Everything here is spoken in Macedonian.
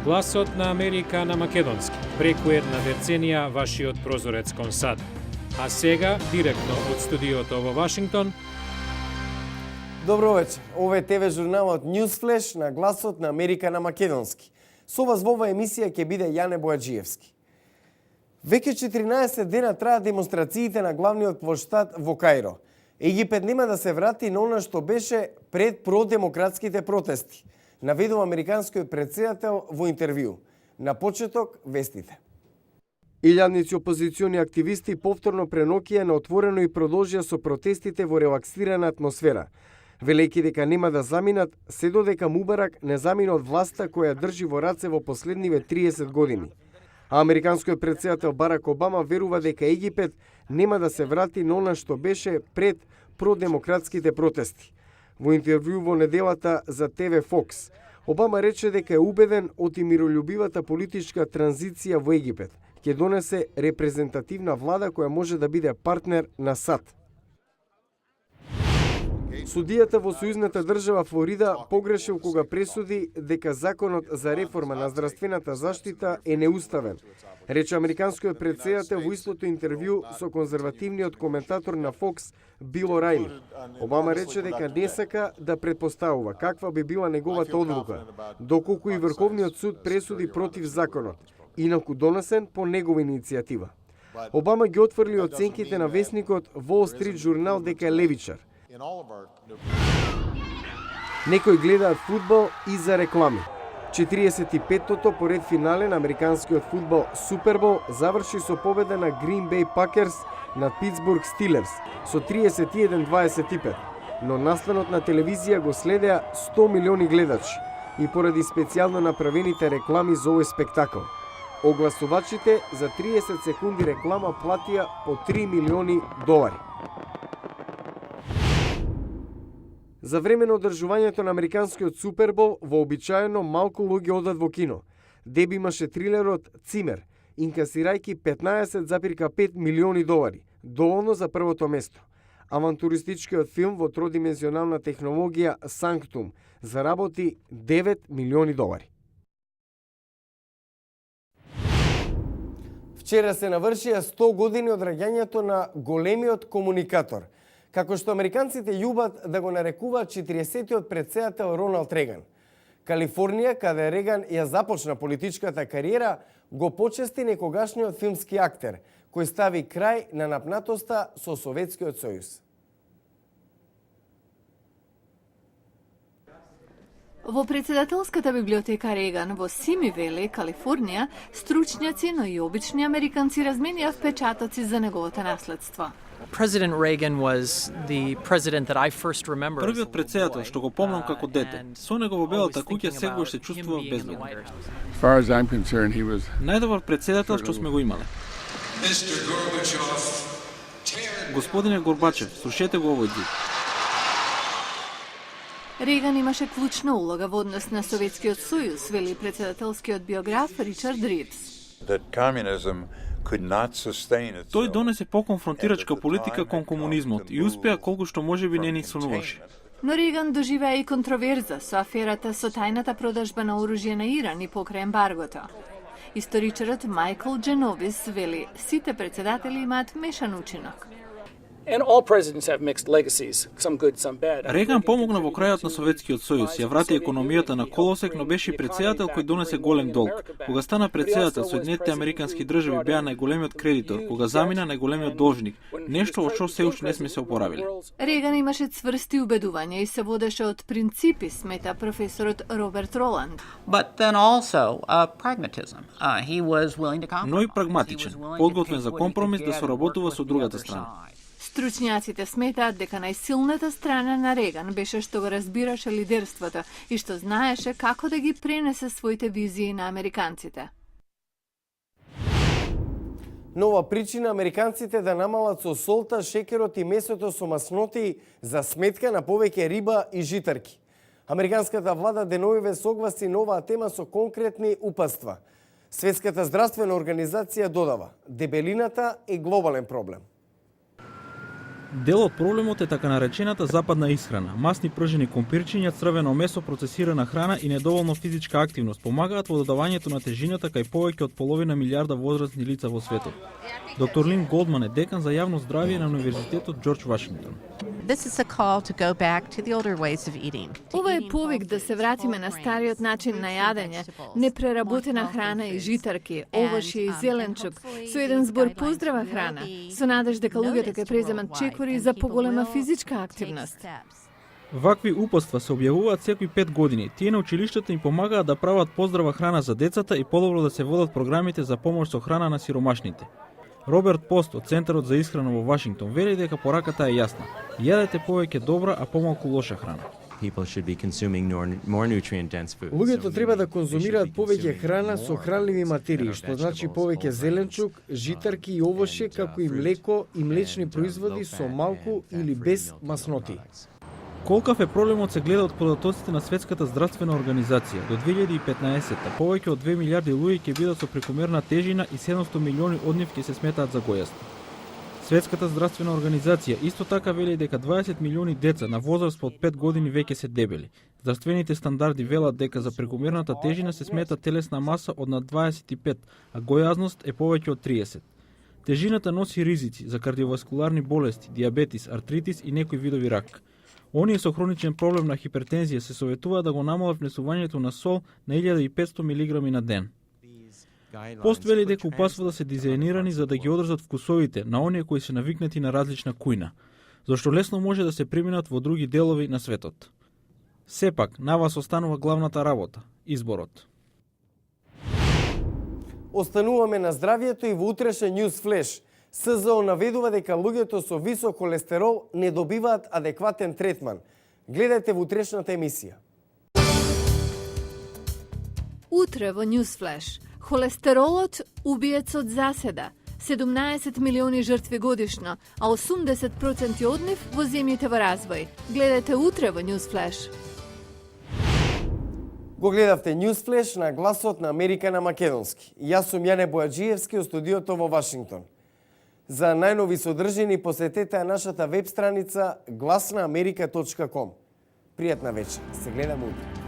Гласот на Америка на македонски. Преку една деценија вашиот прозорец кон САД. А сега, директно од студиото во Вашингтон. Добро вечер. Ова е ТВ журналот Newsflash на Гласот на Америка на македонски. Со вас во оваа емисија ќе биде Јане Бојаджиевски. Веќе 14 дена траат демонстрациите на главниот плоштад во Каиро. Египет нема да се врати на она што беше пред продемократските протести, наведува американскиот претседател во интервју. На почеток, вестите. Илјадници опозициони активисти повторно преноќија на отворено и продолжија со протестите во релаксирана атмосфера, велејќи дека нема да заминат се додека Мубарак не замина од власта која држи во раце во последниве 30 години. А американскиот претседател Барак Обама верува дека Египет нема да се врати на она што беше пред продемократските протести. Во интервју во неделата за ТВ Fox, Обама рече дека е убеден од миролюбивата политичка транзиција во Египет ќе донесе репрезентативна влада која може да биде партнер на САД. Судијата во сојузната држава Флорида погрешил кога пресуди дека законот за реформа на здравствената заштита е неуставен, рече американскиот претседател во истото интервју со конзервативниот коментатор на Fox Бил Орайли. Обама рече дека не сака да претпоставува каква би била неговата одлука, доколку и Врховниот суд пресуди против законот, инаку донесен по негова иницијатива. Обама ги отфрли оценките на весникот Wall Street Journal дека е левичар. Некои гледаат фудбал и за реклами. 45-тото поред финале на американскиот фудбал Супербол заврши со победа на Green Bay Packers над Питсбург Стилерс со 31-25, но настанот на телевизија го следеа 100 милиони гледачи и поради специјално направените реклами за овој спектакл. Огласувачите за 30 секунди реклама платија по $3 милиони. За време на одржувањето на американскиот Супербол, вообичаено малку луѓе одат во кино. Деби имаше трилерот Цимер, инкасирајќи $15,5 милиони, доволно за првото место. Авантуристичкиот филм во тродимензионална технологија Санктум заработи $9 милиони. Вчера се навршија 100 години од раѓањето на големиот комуникатор, како што американците љубат да го нарекуваат 40-тиот претседател Роналд Реган. Калифорнија, каде Реган ја започна политичката кариера, го почести некогашниот филмски актер, кој стави крај на напнатоста со Советскиот сојуз. Во председателската библиотека Реган во Симивеле, Калифорнија, стручњаци, но и обични американци разменија впечатоци за неговото наследство. President Reagan was the president that I first remember. Првиот претседател што го помнам како дете. Со него во Белата куќа секогаш се чувствував безбедно. As far as I'm concerned, he was Најдобар претседател што сме го имале. Господине Горбачев, слушете го овој див. Реган имаше клучна улога во однос на Советскиот сојуз, вели председателскиот биограф Ричард Ривс. Тој донесе поконфронтирачка политика кон комунизмот и успеа колку што можеби не ни сонуваше. Но Реган доживеа и контроверза со аферата со тајната продажба на оружје на Иран и покрај ембаргото. Историчарот Майкл Дженовис вели, сите председатели имаат мешан учинок. And all presidents have mixed legacies, some good, some bad. Реган помогна во крајот на Советскиот сојуз, ја врати економијата на колосек, но беше председател кој донесе голем долг. Кога стана председател, Соединетите американски држави беа најголемиот кредитор, кога замина најголемиот должник, нешто од што се уште не сме се опоравиле. Реган имаше цврсти убедувања и се водеше од принципи, смета професорот Роберт Роланд. But then also pragmatism. He was willing to compromise. Но и прагматичен, подготвен за компромис да соработува со другата страна. Стручњаците сметаат дека најсилната страна на Реган беше што го разбираше лидерството и што знаеше како да ги пренесе своите визии на американците. Нова причина американците да намалат со солта, шекерот и месото со масноти за сметка на повеќе риба и житарки. Американската влада деновиве согласи новаа тема со конкретни упатства. Светската здравствена организација додава: дебелината е глобален проблем. Дел од проблемот е така наречената западна исхрана. Масни пржени компирчиња, црвено месо, процесирана храна и недоволно физичка активност помагаат во додавањето на тежината кај повеќе од половина милиарда возрастни лица во светот. Доктор Лин Голдман е декан за јавно здравје на Универзитетот Џорџ Вашингтон. This is a call to go back to the older ways of eating. Ова е повик да се вратиме на стариот начин на јадење, непреработена храна и житарки, овошје и зеленчук, со еден збор поздрава храна, со надеж дека луѓето ќе преземат чекори за поголема физичка активност. Вакви упатства се објавуваат секои 5 години. Тие на училиштата им помагаат да прават поздрава храна за децата и подобро да се водат програмите за помош со храна на сиромашните. Роберт Пост од Центарот за исхрана во Вашингтон вели дека пораката е јасна. Јадете повеќе добра, а помалку лоша храна. Луѓето треба да конзумираат повеќе храна со хранливи материи, што значи повеќе зеленчук, житарки и овошје, како и млеко и млечни производи со малку или без масноти. Колкав е проблемот се гледа од податоците на Светската здравствена организација. До 2015-та повеќе од 2 милиарди луѓе ќе бидат со прекомерна тежина и 700 милиони од нив ќе се сметаат за гојаст. Светската здравствена организација исто така вели дека 20 милиони деца на возраст од 5 години веќе се дебели. Здравствените стандарди велат дека за прекомерната тежина се смета телесна маса од над 25, а гојазност е повеќе од 30. Тежината носи ризици за кардиоваскуларни болести, диабетис, артритис и некои видови рак. Оние со хроничен проблем на хипертензија се советуваат да го намалат внесувањето на сол на 1500 мг на ден. Пост вели дека упатствата се дизајнирани за да ги одржат вкусовите на оние кои се навикнати на различна кујна, зашто лесно може да се преминат во други делови на светот. Сепак, на вас останува главната работа – изборот. Остануваме на здравјето и во утрешен News Flash. СЗО наведува дека луѓето со висок холестерол не добиваат адекватен третман. Гледајте во утрешната емисија. Утре во Newsflash. Холестеролот убиец од заседа. 17 милиони жртви годишно, а 80% од нив во земјите во развој. Гледајте утре во Newsflash. Го гледавте Newsflash на гласот на Америка на македонски. Јас сум Јане Бојаджиевски од студиото во Вашингтон. За најнови содржини посетете нашата веб страница glasnaamerika.com. Пријатна вечер. Се гледаме утре.